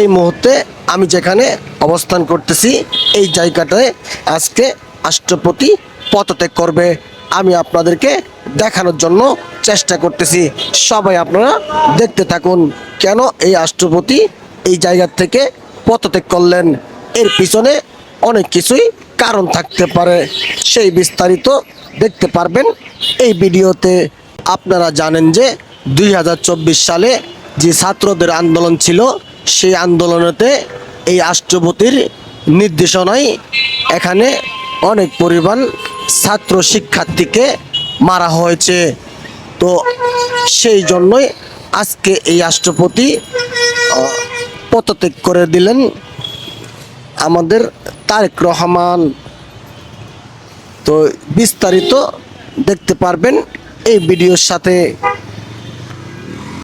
এই মুহূর্তে আমি যেখানে অবস্থান করতেছি এই জায়গাটায় আজকে রাষ্ট্রপতি পদত্যাগ করবে। আমি আপনাদেরকে দেখানোর জন্য চেষ্টা করতেছি, সবাই আপনারা দেখতে থাকুন কেন এই রাষ্ট্রপতি এই জায়গা থেকে পদত্যাগ করলেন। এর পিছনে অনেক কিছুই কারণ থাকতে পারে, সেই বিস্তারিত দেখতে পারবেন এই ভিডিওতে। আপনারা জানেন যে 2024 সালে যে ছাত্রদের আন্দোলন ছিল, সেই আন্দোলনেতে এই রাষ্ট্রপতির নির্দেশনায় এখানে অনেক পরিমাণ ছাত্র শিক্ষার্থীকে মারা হয়েছে। তো সেই জন্যই আজকে এই রাষ্ট্রপতি পদত্যাগ করে দিলেন আমাদের তারেক রহমান। তো বিস্তারিত দেখতে পারবেন এই ভিডিওর সাথে।